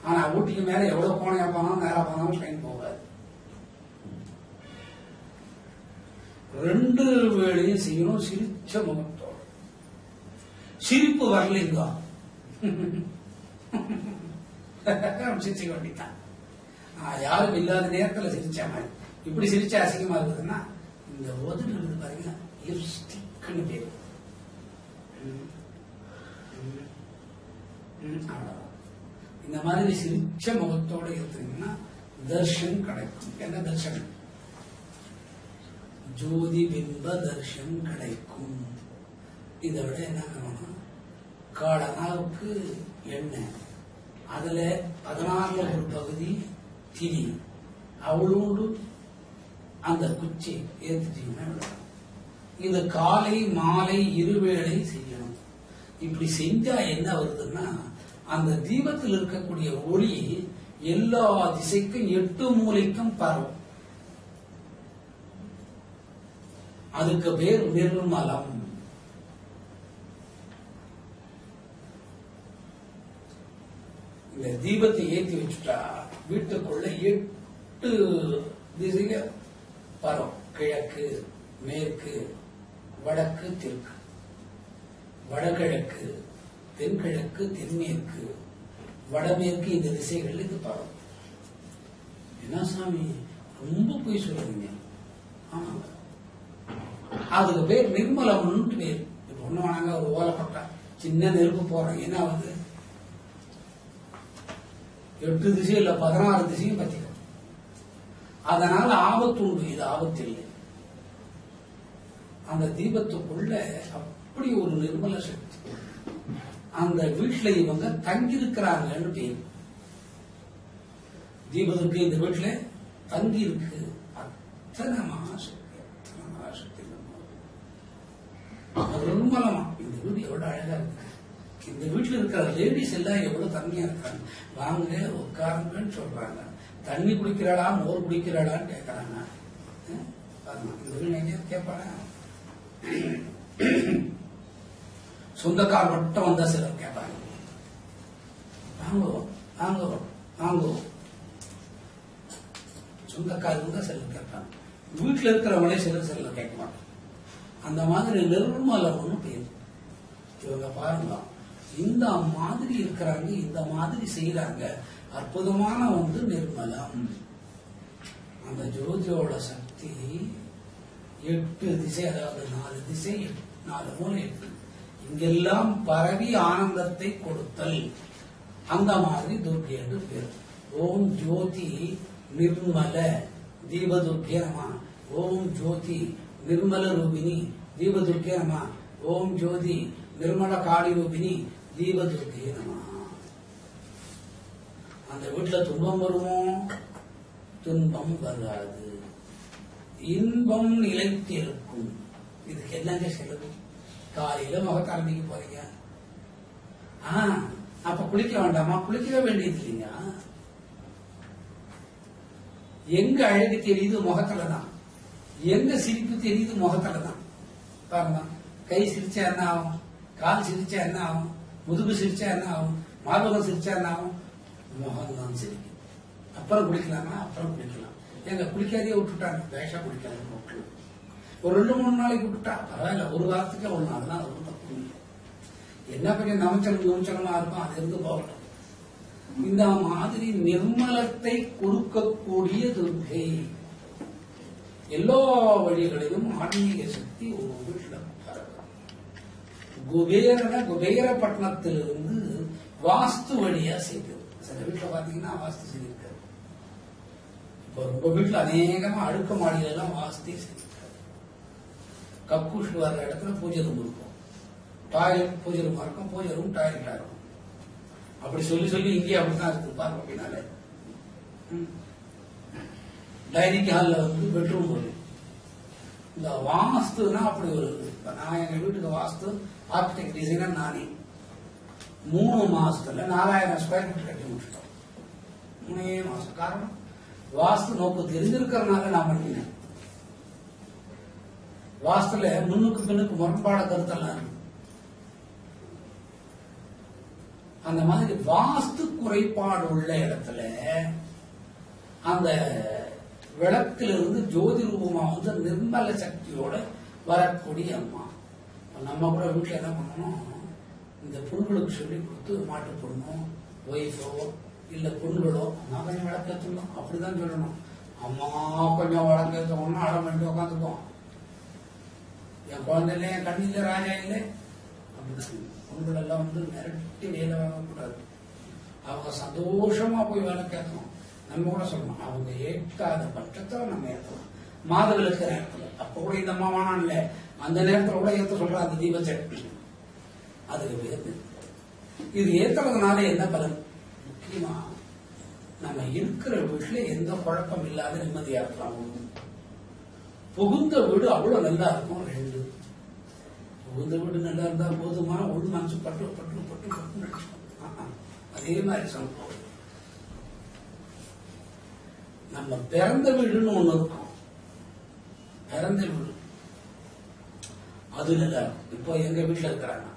ஆனா ஊட்டிக்கு மேல எவ்வளவு கோணையா போனாலும் நேரா போனாலும் ட்ரெயின் போகாது. 2 வேளையும் செய்யணும் சிரிச்ச முகத்தோடு. சிரிப்பு வரலைங்க சிரிச்சுக்க வேண்டித்தான். யாரும் இல்லாத நேரத்தில் சிரிச்சா மாதிரி. இப்படி சிரிச்சா அசிங்கமா இருக்குதுன்னா இந்த உதடு இருக்குது பாருங்க, லிப்ஸ்டிக்னு பேரு. இந்த மாதிரி சிரிச்ச முகத்தோட இருந்தீங்கன்னா தர்ஷன் கிடைக்கும். என்ன தர்ஷன்? ஜோதி பிம்ப தர்ஷன் கிடைக்கும். இதை விட என்ன பண்ணணும்? காடனாவுக்கு எண்ணெய், அதுல 16 ஒரு பகுதி திரி, அவளோடு அந்த குச்சி ஏத்துட்டீங்கன்னா இது காலை மாலை இருவேளை செய்யணும். இப்படி செஞ்சா என்ன வருதுன்னா அந்த தீபத்தில் இருக்கக்கூடிய ஒளி எல்லா திசைக்கும் 8 மூலைக்கும் பரவும். அதுக்கு பேர் நிர்மலம். இந்த தீபத்தை ஏற்றி வச்சுட்டா வீட்டுக்குள்ள 8 திசைக பரம். கிழக்கு, மேற்கு, வடக்கு, தெற்கு, வடகிழக்கு, தென்கிழக்கு, தென்மேற்கு, வடமேற்கு, இந்த திசைகள் இது பரம். என்ன சாமி ரொம்ப போய் சொல்லுவீங்க? ஆமாங்க, அதுக்கு பேர் நிர்மலம்னு பேர். இப்ப ஒண்ணு வேணாங்க, ஒரு ஓலைப்பட்டா சின்ன நெருப்பு போறோம், என்ன ஆகுது? 8 திசையும் இல்ல 16 திசையும் பத்திக்கும். அதனால ஆபத்து உண்டு. இது ஆபத்து இல்லை. அந்த தீபத்துக்குள்ள அப்படி ஒரு நிர்மல சக்தி. அந்த வீட்டுல இவங்க தங்கியிருக்கிறாங்கன்னு பேர். தீபத்துக்கு இந்த வீட்டுல தங்கி இருக்கு. அத்தனை மகாசக்தி, அத்தனை மகாசக்தி. நிர்மலமா இந்த வீடு எவ்வளவு அழகா இருக்கு. இந்த வீட்டுல இருக்கிற லேடிஸ் எல்லாம் எவ்வளவு தனியா இருக்காங்க. வாங்க உட்காருங்கன்னு சொல்றாங்க. தண்ணி குடிக்கிறாளா மோர் குடிக்கிறாளான்னு கேட்கறாங்க. இந்த வீடு எங்க கேட்பாங்க. சொந்தக்கார் மட்டும் வந்தா சிலர் கேட்பாங்க, வாங்கோ வாங்கோ வாங்கோ. சொந்தக்கார் இருந்தா சிலர் கேட்பாங்க. வீட்டுல இருக்கிறவங்களே சிலர் கேட்க மாட்டாங்க. அந்த மாதிரி நிர்மலம்னு பேர். இவங்க பாருங்க, இந்த மாதிரி இருக்கிறாங்க, இந்த மாதிரி செய்யறாங்க. அற்புதமான ஒன்று நிர்மலம். அந்த ஜோதியோட சக்தி 8 திசை, அதாவது 4 திசை, 4 மூலை 8, இங்கெல்லாம் பரவி ஆனந்தத்தை கொடுத்தல். அந்த மாதிரி துர்க்கை என்று பேர். ஓம் ஜோதி நிர்மல தீபதுர்க்கே நம. ஓம் ஜோதி நிர்மல ரூபிணி தீபதுர்க்கே நம. ஓம் ஜோதி நிர்மல காளி ரூபிணி தீபதுர்க்கே நம. அந்த வீட்டுல துன்பம் வருமோ? துன்பம் வராது, இன்பம் நிலைத்திருக்கும். இதுக்கு என்னங்க செலவு? காலையில முகத்தாரம்பிக்க போறீங்க, அப்ப குளிக்க வேண்டாமா? குளிக்கவே வேண்டியது இல்லைங்க. எங்க அழகு தெரியுது? முகத்துலதான். எங்க சிரிப்பு தெரியுது? முகத்துலதான். பாருங்க, கை சிரிச்சா என்ன ஆகும்? கால் சிரிச்சா என்ன ஆகும்? முதுகு சிரிச்சா என்ன ஆகும்? மார்பகம் சிரிச்சா என்ன ஆகும்? முகம் தான் சிரிக்கும். அப்புறம் குளிக்கலாமா? அப்புறம் குளிக்கலாம். எங்க குளிக்காதே விட்டுட்டாங்க, வேஷா குளிக்கலாம். ஒரு 2-3 நாளைக்கு விட்டுட்டா பரவாயில்ல, ஒரு வாரத்துக்கு 1 நாள் தான். அது தப்பு இல்லை. என்ன கொஞ்சம் நமைச்சலமா இருக்கும், அது இருந்து போகட்டும். இந்த மாதிரி நிர்மலத்தை கொடுக்கக்கூடிய துர்க்கை. எல்லா வழிகளிலும் ஆன்மீக சக்தி ஒரு வீட்டில் குபேரப்பட்டினத்திலிருந்து வாஸ்து வழியா செய்தது. சில வீட்டுல பாத்தீங்கன்னா வாஸ்து செய்திருக்காரு. இப்ப ரொம்ப வீட்டுல அநேகமா அடுக்க மாடியில எல்லாம் வாஸ்தே செய்திருக்காரு. கக்கூஷ் வர்ற இடத்துல பூஜை ரூம் இருக்கும், டாய்லெட் பூஜை ரூமா இருக்கும், பூஜை ரூம் டாய்லெட்டா இருக்கும். அப்படி சொல்லி இங்கே அப்படித்தான் இருக்கு. பாருங்க, அப்படின்னாலே டைனிங் ஹால்ல வந்து பெட்ரூம் வரும். இந்த வாஸ்துனா அப்படி ஒரு, நான் எங்க வீட்டுக்கு வாஸ்து ஆர்கிடெக்ட் டிசைனர் நானே 3 மாசத்துல 4000 ஸ்கொயர் ஃபீட் கட்டி முடிச்சிட்டோம். 3 மாசம். காரணம், வாஸ்து நோக்கு தெரிஞ்சிருக்கிறதுனால நான் பண்ணினேன். வாஸ்துல முன்னுக்கு பின்னுக்கு முரண்பாட கருத்தெல்லாம் இருக்கு. அந்த மாதிரி வாஸ்து குறைபாடு உள்ள இடத்துல அந்த விளக்கிலிருந்து ஜோதி ரூபமா வந்து நிர்மல சக்தியோட வரக்கூடிய அம்மா. நம்ம கூட வீட்டுல என்ன பண்ணணும், இந்த பொண்களுக்கு சொல்லி கொடுத்து, மாட்டு பொண்ணோ ஒய்ஃபோ இல்ல பொண்களோ, அம்மா கொஞ்சம் விளக்கேற்றணும் அப்படிதான் சொல்லணும். அம்மா கொஞ்சம் விளக்கேற்றோம்னா அடம் பண்ணி உட்காந்துக்குவோம். என் குழந்தை இல்லை, என் கண்ணு இல்லை, ராஜா இல்லை அப்படிதான். பொண்கள் எல்லாம் வந்து மிரட்டி வேலை வாங்கக்கூடாது. அவங்க சந்தோஷமா போய் வேலை கேட்கணும். நம்ம கூட சொல்லணும், அவங்க ஏற்காத பட்சத்தில் நம்ம ஏற்றலாம். மாதவிலக்கு நேரத்தில் அப்ப கூட இந்த அம்மா வேணாம் இல்ல, அந்த நேரத்தில் கூட ஏற்ற சொல்ற அந்த தீபச்சட்டி. அதுக்கு பேரு இது ஏற்றுறதுனால என்ன பலன்? முக்கியமா நம்ம இருக்கிற வீட்டுல எந்த குழப்பம் இல்லாத நிம்மதியா இருக்கலாம். புகுந்த வீடு அவ்வளவு நல்லா இருக்கும். 2 புகுந்த வீடு நல்லா இருந்தா போதுமா? ஒண்ணு மனசு பட்டு பட்டு பட்டு பட்டு. அதே மாதிரி சொல்றோம், நம்ம பிறந்த வீடுன்னு ஒண்ணு இருக்கும். பிறந்த வீடு அது நல்லா இருக்கும். இப்போ எங்க வீட்டுல இருக்கிறாங்க,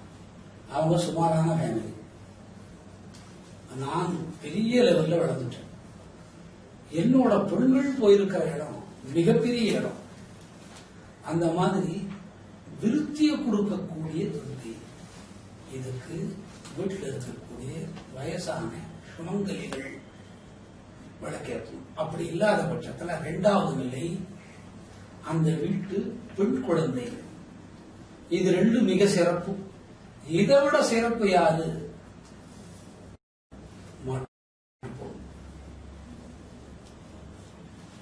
அவங்க சுமாரான ஃபேமிலி. நான் பெரிய லெவல்ல வளர்ந்துட்டேன். என்னோட பெண்கள் போயிருக்கிற இடம் மிகப்பெரிய இடம். அந்த மாதிரி விருத்தியை கொடுக்கக்கூடிய துர்க்கை. இதுக்கு வீட்டில் இருக்கக்கூடிய வயசான சுமங்கலிகள் விளக்கேற்றணும். அப்படி இல்லாத பட்சத்துல 2வது நிலை அந்த வீட்டு பெண் குழந்தை. இது 2 மிக சிறப்பு. இதை விட சிறப்பு யாரு?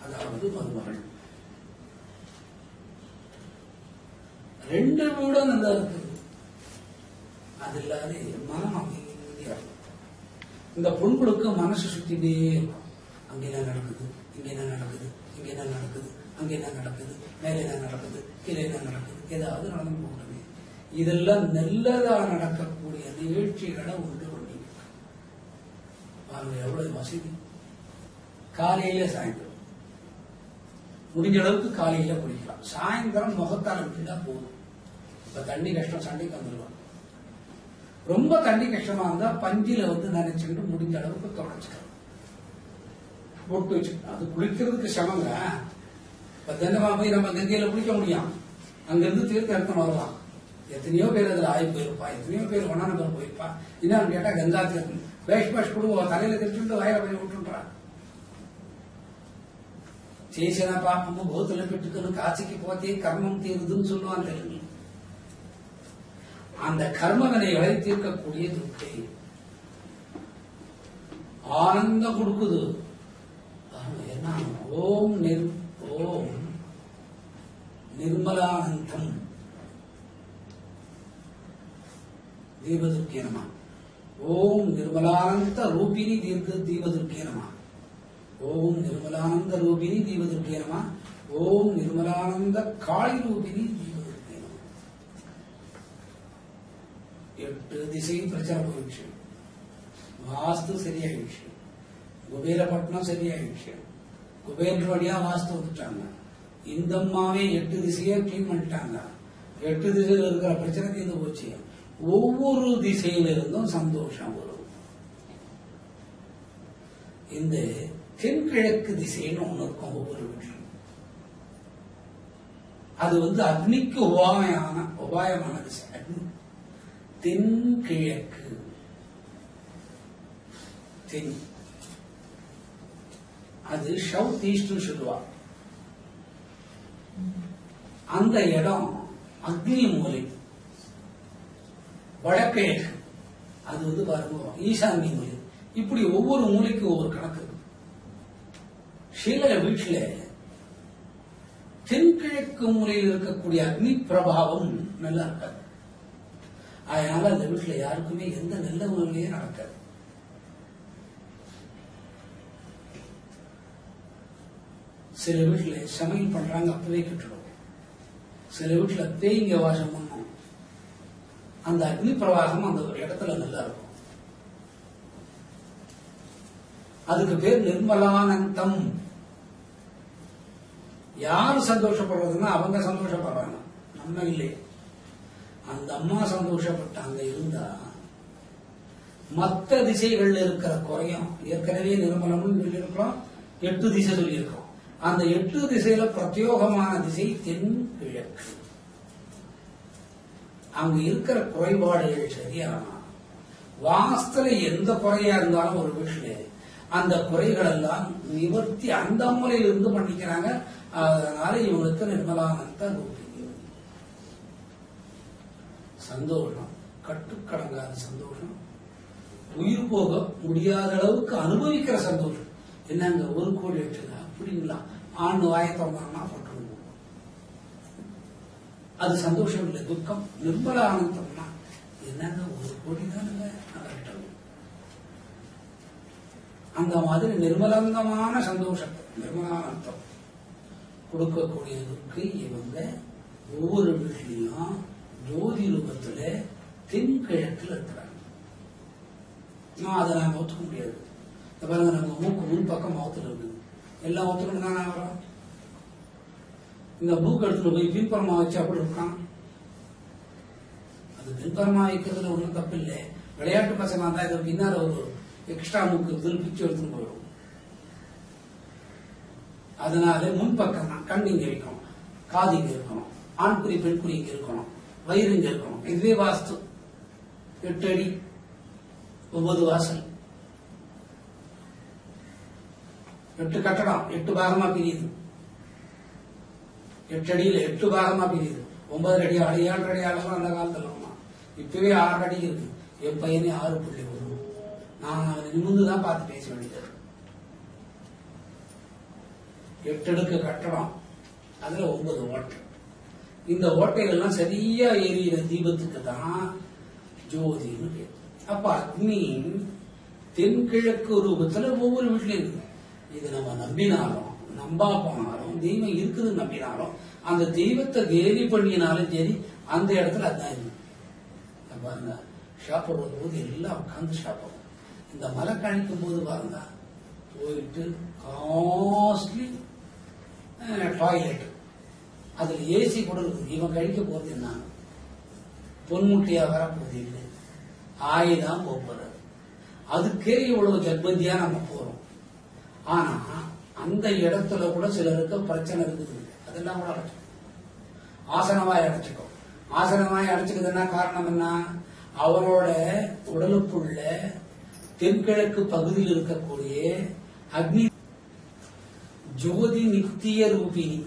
அதாவது மருமகள். 2 வீடும் நல்லா இருக்குது. அது இல்லாத மனம் அமைதியா இருக்கும். இந்த பொண்களுக்கு மனசு சுத்திட்டே இருக்கும். அங்க என்ன நடக்குது, இங்க என்ன நடக்குது, இங்க என்ன நடக்குது, அங்க என்ன நடக்குது, மேலே என்ன நடக்குது, கீழே என்ன நடக்குது, ஏதாவது நடந்து போகிறது. இதெல்லாம் நல்லதா நடக்கக்கூடிய நிகழ்ச்சிகளை உண்டு பண்ணி பாருங்க எவ்வளவு வசதி. காலையில சாயந்தரம் முடிஞ்ச அளவுக்கு காலையில குளிக்கலாம், சாயந்தரம் முகத்தால் விட்டுட்டா போதும். இப்ப தண்ணி கஷ்டம், சண்டைக்கு வந்துடுவாங்க. ரொம்ப தண்ணி கஷ்டமா இருந்தா பஞ்சில நினைச்சுட்டு முடிஞ்ச அளவுக்கு தொடச்சுக்கலாம், போட்டு வச்சுக்கணும். அது குளிக்கிறதுக்கு சமங்க. தினமா போய் நம்ம கங்கையில குளிக்க முடியும், அங்கிருந்து தீர்த்த எடுத்துன்னு வரலாம். எத்தனையோ பேர் அதுல ஆகி போயிருப்பா, எத்தனையோ பேர் ஒன்னா நம்பர் போயிருப்பா. என்னன்னு கேட்டா கங்கா தீர்த்தம் வேஷ் பாஷ் கொடுவோம், தலையில தெரிச்சுட்டு வயல போய் விட்டுன்றா. చేసిన పాపము గోతులు పెట్టుకుని కాచికి పోతే கர்மம் தீருதுன்னு சொல்லுவாங்க. அந்த கர்ம வினைகளை தீர்க்கக்கூடிய துர்க்கை ஆனந்தம் கொடுக்குது. என்ன ஓம் நிர்மலானந்தம் தீபதுர்க்கே நம. ஓம் நிர்மலானந்த ரூபிணி தீபதுர்க்கே நம. ஓம் நிர்மலானந்த ரூபிணி தீபதுர்க்கே நம. ஓம் நிர்மலானந்த காளி ரூபிணி தீபதுர்க்கே நம. 8 திசை பிரச்சாரம் வாஸ்து சரியாயிடுச்சு, குபேரப்பட்டினம் சரியாயிடுச்சு, குபேரர் வழியா வாஸ்து வந்துட்டாங்க. இந்த அம்மாவே 8 திசையே கிளீன் பண்ணிட்டாங்க. 8 திசையில் இருக்கிற பிரச்சனை தீர்ந்து போச்சு. ஒவ்வொரு திசையில இருந்தும் சந்தோஷம் வரும். இந்த தென்கிழக்கு திசைன்னு ஒண்ணு இருக்கும் ஒவ்வொரு வீட்டிலும். அது அக்னிக்கு உபாயமான திசை. அக்னி தென்கிழக்கு, தென், அது சவுத் ஈஸ்ட் சொல்லுவா. அந்த இடம் அக்னி மூலை. வடகிழக்கு அது பாருங்க ஈசான்ய மூலை. இப்படி ஒவ்வொரு மூலைக்கும் ஒவ்வொரு கணக்கு. சில வீட்டில தென்கிழக்கு மூலையில் இருக்கக்கூடிய அக்னி பிரபாவம் நல்லா இருக்காது. அதனால அந்த வீட்டுல யாருக்குமே எந்த நல்ல உணர்வையும் நடக்காது. சில வீட்டுல சமையல் பண்றாங்க, அப்பவே கெட்டுடும். சில வீட்டுல பேய்ங்க வாசம் பண்ணும். அந்த அக்னி பிரவாகம் அந்த ஒரு இடத்துல நல்லா இருக்கும். அதுக்கு பேர் நிர்மலானந்தம். யாரு சந்தோஷப்படுறதுன்னா அவங்க சந்தோஷப்படுறாங்க, நம்ம இல்லை. அந்த அம்மா சந்தோஷப்பட்டாங்க இருந்தா மற்ற திசைகள்ல இருக்கிற குறையும். ஏற்கனவே நிர்மலம்னு சொல்லியிருக்கிறோம், 8 திசை சொல்லியிருக்கிறோம். அந்த 8 திசையில பிரத்யோகமான திசை தென்கிழக்கு. அங்க இருக்கிற குறைபாடுகள் சரியானா வாஸ்துல எந்த குறையா இருந்தாலும் ஒரு வீட்டுல அந்த குறைகள் எல்லாம் நிவர்த்தி அந்த மூலையில இருந்து பண்ணிக்கிறாங்க. அதனால இவங்களுக்கு நிர்மலானந்த ரூபி. சந்தோஷம், கட்டுக்கடங்காத சந்தோஷம், உயிர் போக முடியாத அளவுக்கு அனுபவிக்கிற சந்தோஷம். என்னங்க 1 கோடி லட்சம் அப்படிங்களா? ஆண்டு வாயத்தோம்னா போட்டுருவோம். அது சந்தோஷம் இல்லை, துக்கம். நிர்மல ஆனந்தம்னா என்னங்க 1 கோடி தானுங்க. அந்த மாதிரி நிர்மலங்கமான சந்தோஷத்தை, நிர்மலானந்தம் கொடுக்கக்கூடியதுக்கு இவங்க ஒவ்வொரு வீட்லையும் ஜோதி ரூபத்துல தென்கிழக்கில் இருக்கிறாங்க. அதை நாங்க ஒத்துக்க முடியாது. பாருங்க, நம்ம மூக்கு முன்பக்கம் மௌத்துல இருக்குது, எல்லா மௌத்திலும் தானே வரும். இந்த மூக்கு எடுத்துட்டு போய் பின்புறமா வச்சு அப்படி இருக்கான். அது பின்புறமா வைக்கிறதுல ஒன்றும் தப்பு இல்லை. விளையாட்டு பசங்க இருந்தா இது பின்னால ஒரு எக்ஸ்ட்ரா மூக்கு பிச்சு எடுத்துன்னு போயிடும். அதனால முன்பக்கம் தான். கண் இங்க வைக்கணும், காது இங்க இருக்கணும், ஆண்குறி பெண்குறி இங்க இருக்கணும், வயிறு இங்க இருக்கணும். இதுவே வாஸ்து. 8 அடி 9 வாசல், 8 கட்டடம், 8 பாகமா பிரியுது. 8 அடியில் 8 பாகமா பிரியுது. 9 அடி 7 அடி ஆளும் அந்த காலத்துல இப்பவே 6 அடி இருக்கு. என் பையனே 6 புள்ளி வரும். நான் நிமிந்துதான் பார்த்து பேச வேண்டியது. 8 அடுக்கு கட்டடம், அதுல 9 ஓட்டை. இந்த ஓட்டைகள்லாம் சரியா எரியிற தீபத்துக்கு தான் ஜோதின்னு பேர். அப்ப அக்னி தென்கிழக்கு ரூபத்துல ஒவ்வொரு வீட்லயும் இருக்கு. இது நம்ம நம்பினாலும் நம்பா போனாலும் தெய்வம் இருக்குதுன்னு நம்பினாலும் அந்த தெய்வத்தை கேலி பண்ணினாலும் சரி அந்த இடத்துல அதான் இருக்கு. பாருங்க, சாப்பிடுற போது எல்லாம் உட்காந்து சாப்பிடும். இந்த மலை கழிக்கும் போது பாருங்க, போயிட்டு காஸ்ட்லி டாய்லெட், அதுல ஏசி கூட இருக்குது. இவன் கழிக்க போறது என்ன, பொன்முட்டியா வரப்போகுது இல்லை, ஆயிதான் போறது. அதுக்கே இவ்வளவு ஜட்பந்தியா நம்ம போறோம். ஆனா அந்த இடத்துல கூட சிலருக்கு பிரச்சனை இருக்குது. அதெல்லாம் கூட அடைச்சிக்கும். ஆசனவாய் அடைச்சிக்கும். ஆசனவாய் அடைச்சிக்குதுன்னா காரணம் என்ன, அவரோட உடலுக்குள்ள தென்கிழக்கு பகுதியில் இருக்கக்கூடிய அக்னி ஜோதி நித்திய ரூபிணி,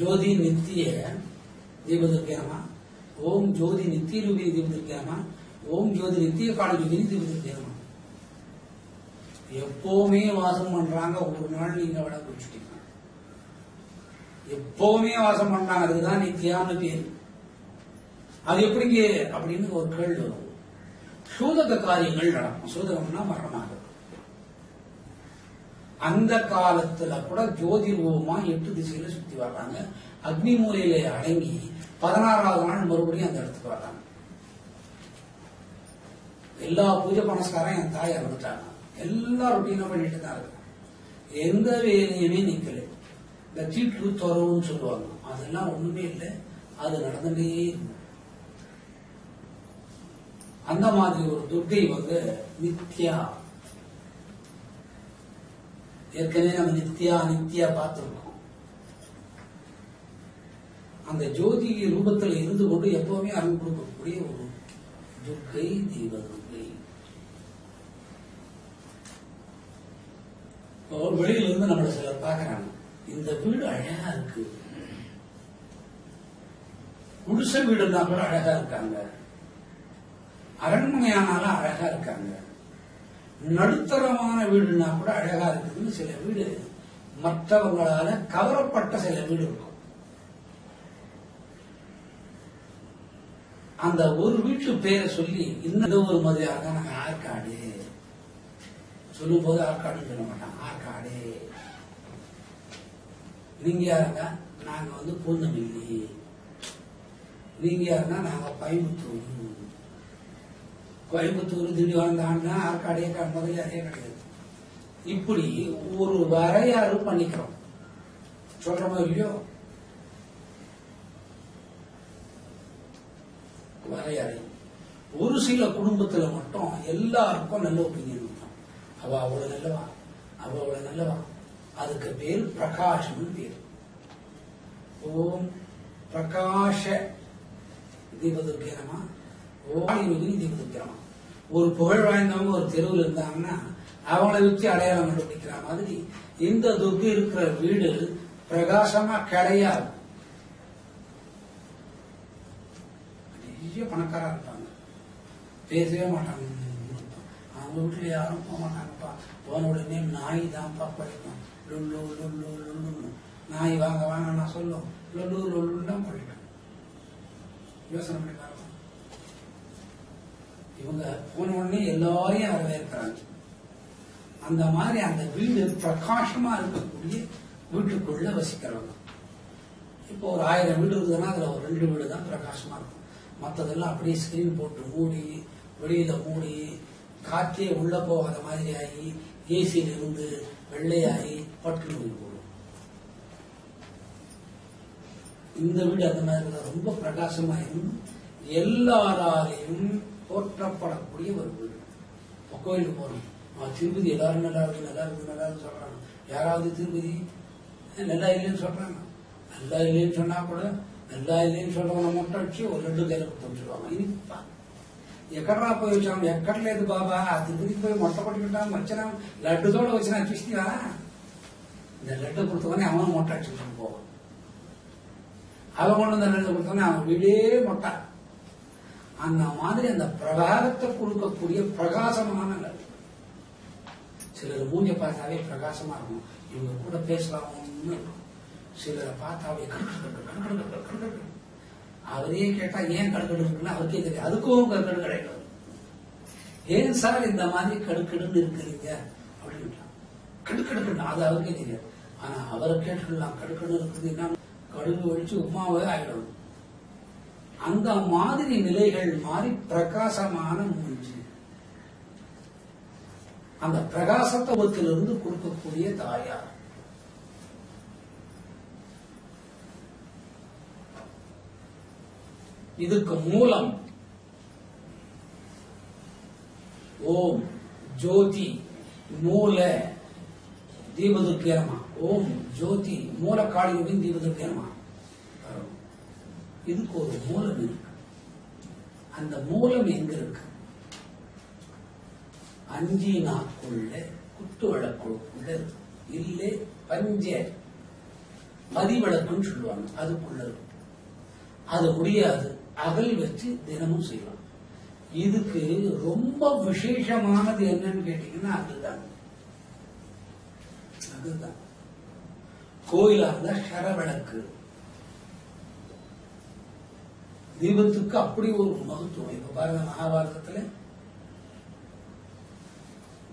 ஜோதி நித்திய தீபதுர்க்கேனமா, ஓம் ஜோதி நித்திய ரூபிணி தீபதுர்க்கேனமா, ஓம் ஜோதி நித்திய கால ரூபிணி தீபதுர்க்கேனமா. எப்பவுமே வாசம் பண்றாங்க. ஒரு நாள் நீங்க விட குடிச்சிட்டீங்க. எப்பவுமே வாசம் பண்றாங்க. அதுக்குதான் நித்தியான்னு பேரு. அது எப்படிங்க அப்படின்னு ஒரு கேள்வி வரும். சூதக காரியங்கள் நடக்கும். சூதகம்னா மரணமாகும். அந்த காலத்துல கூட ஜோதி ரூபமா 8 திசையில சுத்தி வர்றாங்க. அக்னி மூலையில அடங்கி 16வது நாள் மறுபடியும் அந்த இடத்துக்கு வர்றாங்க. எல்லா பூஜை பணஸ்காரம் என் தாய் இறந்துட்டாங்க. எல்லா ரொட்டீனும் பண்ணிட்டு தான் இருக்கு. எந்த வேலையுமே நிக்கல. இந்த தீட்டு துறவுன்னு சொல்லுவாங்க, அதெல்லாம் ஒண்ணுமே இல்லை. அது நடந்துட்டே இருக்கும். அந்த மாதிரி ஒரு துர்க்கை வந்து நித்யா. ஏற்கனவே நம்ம நித்யா நித்யா பார்த்திருக்கோம். அந்த ஜோதி ரூபத்தில் இருந்து கொண்டு எப்பவுமே அருள் கொடுக்கக்கூடிய ஒரு துர்க்கை, தீப துர்க்கை. வெளியில இருந்து நம்மள சிலர் பாக்குறாங்க, இந்த வீடு அழகா இருக்கு, குடிசை வீடுனா கூட அழகா இருக்காங்க, அரண்மனையானாலும் அழகா இருக்காங்க, நடுத்தரமான வீடுனா கூட அழகா இருக்குதுன்னு சில வீடு மற்றவங்களால கவரப்பட்ட சில வீடு இருக்கும். அந்த ஒரு வீட்டு பேரை சொல்லி இன்னும் ஒரு மாதிரியாக நாங்க ஆற்காடு சொல்லும் போது ஆற்காடுன்னு சொல்ல மாட்டாங்க, ஆற்காடு. நீங்க யாருங்க, நாங்க வந்து பூந்தமல்லி. நீங்க யாருன்னா நாங்க கோயம்புத்தூர். கோயம்புத்தூர் திண்டிவனம் ஆற்காடே முதல்ல அதே கிடையாது. இப்படி ஒரு வரையாறு பண்ணிக்கிறோம். சொல்றோமோ இல்லையோ, வரையறை. ஒரு சில குடும்பத்துல மட்டும் எல்லாருக்கும் நல்ல ஒப்பீனியன் இருக்கும். அவ அவ்வளவு நல்லவா, அவ அவ்வளவு நல்லவா. அதுக்கு பேர் பிரகாஷம் பேர். ஓம் பிரகாஷ தீபதுர்க்கேனமா, ஓம் தீபதுர்க்கேனமா. ஒரு புகழ் வாய்ந்தவங்க ஒரு தெருவில் இருந்தாங்கன்னா அவங்கள வச்சு அடையாளம் கண்டுபிடிக்கிற மாதிரி இந்த துர்க்கை இருக்கிற வீடு பிரகாசமா கிடையாது. பணக்காரா இருப்பாங்க, பேசவே மாட்டாங்க. அவங்க வீட்டுல யாரும் போக மாட்டாங்கப்பா. போன உடனே நாய் தான்ப்பா படிக்கும். லுல்லு லுல்லு லுல்லுன்னு நாய் வாங்க வாங்க நான் சொல்லும். லுல்லு லுல்லுன்னு தான் படிக்கும். யோசனை பண்ணி பாருங்க. இவங்க போன உடனே எல்லாரையும் வரவேற்கிறாங்க. அந்த மாதிரி அந்த வீடு பிரகாசமா இருக்கக்கூடிய வீட்டுக்குள்ள வசிக்கிறவங்க. இப்போ ஒரு 1000 வீடு இருக்குதுன்னா அதுல ஒரு 2 வீடு தான் பிரகாசமா இருக்கும். மற்றதெல்லாம் அப்படியே ஸ்கிரீன் போட்டு மூடி, வெளியில மூடி, காற்றே உள்ள போகாத மாதிரி ஆகி, ஏசியில இருந்து வெள்ளையாகி பட்டு போடும். இந்த வீடு அந்த மாதிரி ரொம்ப பிரகாசமா இருந்து எல்லாராலையும் போற்றப்படக்கூடிய ஒரு வீடு. கோயிலுக்கு போறோம், திருப்பதி எல்லாரும் நல்லா இருக்கு நல்லா இருக்கு நல்லா இருக்கு சொல்றாங்க. யாராவது திருப்பதி நல்லா இல்லைன்னு சொல்றாங்க. நல்லா இல்லைன்னு சொன்னா கூட நல்லா இல்லைன்னு சொல்றவங்க மொட்டை அடிச்சு ஒரு 2 கையில கொடுத்து சொல்லுவாங்க. இனிப்பா ఎక్కడరా పోయి వచ్చాము, ఎక్కట్లేదు బాబా, తిరుపతికి పోయి మొట్ట పట్టుకుంటాం వచ్చినాం, లడ్డుతోడ వచ్చినా చూసినా இந்த லட்டு கொடுத்தவனே அவன் மொட்டை அடிச்சுட்டு போவான். அவன் கொண்டு வந்த லட்டு கொடுத்தவனே அவன் வீடே மொட்டை. அந்த மாதிரி அந்த பிரகாரத்தை கொடுக்கக்கூடிய பிரகாசமான லட்டு. சிலர் மூஞ்ச பார்த்தாவே பிரகாசமா இருக்கும், இவங்க கூட பேசலாம்னு இருக்கும். சிலரை பார்த்தாவே கடுக்கடு. அவரே கேட்டா ஏன் கடுக்கடு இருக்குன்னு அவருக்கே தெரியும். அதுக்கும் கடுக்கடு கிடையாது. ஏன் சார் இந்த மாதிரி கடுக்கடுன்னு இருக்கிறீங்க அப்படின்னு கடுக்கடுக்கணும், அது அவருக்கே தெரியாது. ஆனா அவரை கேட்டுக்கலாம் கடுக்கணும் இருக்குது என்ன கடுகு ஒழிச்சு உமாவே ஆயிடணும். அந்த மாதிரி நிலைகள் மாறி பிரகாசமான மூஞ்சி, அந்த பிரகாசத்துவத்திலிருந்து கொடுக்கக்கூடிய தாயார். இதுக்கு மூலம் ஓம் ஜோதி மூல தீபதுர்க்கேரமா, ஓம் ஜோதி மூல காளியுடன் தீபதுர்க்கேரமா. இதுக்கு ஒரு மூலம் இருக்கு. அந்த மூலம் எங்க இருக்கு? அஞ்சி நாக்குள்ள குத்து வழக்குள்ள இல்லே பஞ்ச பதிவழக்குன்னு சொல்லுவாங்க, அதுக்குள்ள இருக்கும். அது முடியாது, அகல் வச்சு தினமும் செய்யலாம். இதுக்கு ரொம்ப விசேஷமானது என்னன்னு கேட்டீங்கன்னா அதுதான். கோயிலா இருந்தா சரவிளக்கு தீபத்துக்கு அப்படி ஒரு மகத்துவம். இப்ப பாருங்க, மகாபாரதத்துல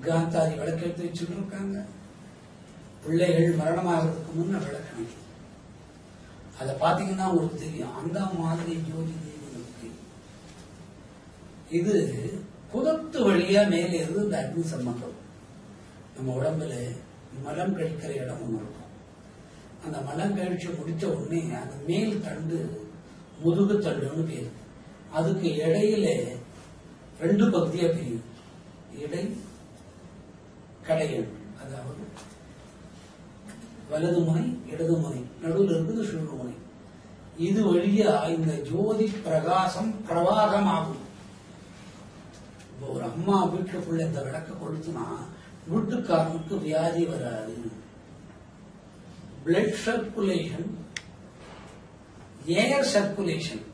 காந்தாரி விளக்கு எடுத்து வச்சுட்டு இருக்காங்க. பிள்ளைகள் மரணமாகிறதுக்கு முன்ன விளக்கு, அதை பாத்தீங்கன்னா உங்களுக்கு தெரியும். அந்த மாதிரி ஜோதி தெய்வங்களுக்கு இது புதத்து வழியா மேலே இருந்து இந்த அக்னி சம்பந்தம். நம்ம உடம்புல மலம் கழிக்கிற இடம் ஒண்ணு இருக்கும். அந்த மலம் கழிச்சு முடிச்ச உடனே அந்த மேல் தண்டு முதுகு தண்டுன்னு பேரு. அதுக்கு இடையில 2 பகுதியா பிரியும். இடை கடையன், அதாவது வலது முனை இடது முனை, நடுவில் இருக்குது சுழு முனை. இது வழியா இந்த ஜோதி பிரகாசம் பிரவாகமாகும். ஒரு அம்மா வீட்டுக்குள்ள இந்த விளக்க கொடுத்துனா வீட்டுக்காரனுக்கு வியாதி வராது. பிளட் சர்க்குலேஷன், ஏர் சர்க்குலேஷன்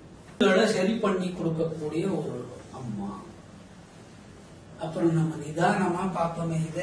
சரி பண்ணி கொடுக்கக்கூடிய ஒரு அம்மா. அப்புறம் நம்ம நிதானமா பார்ப்போமே, இத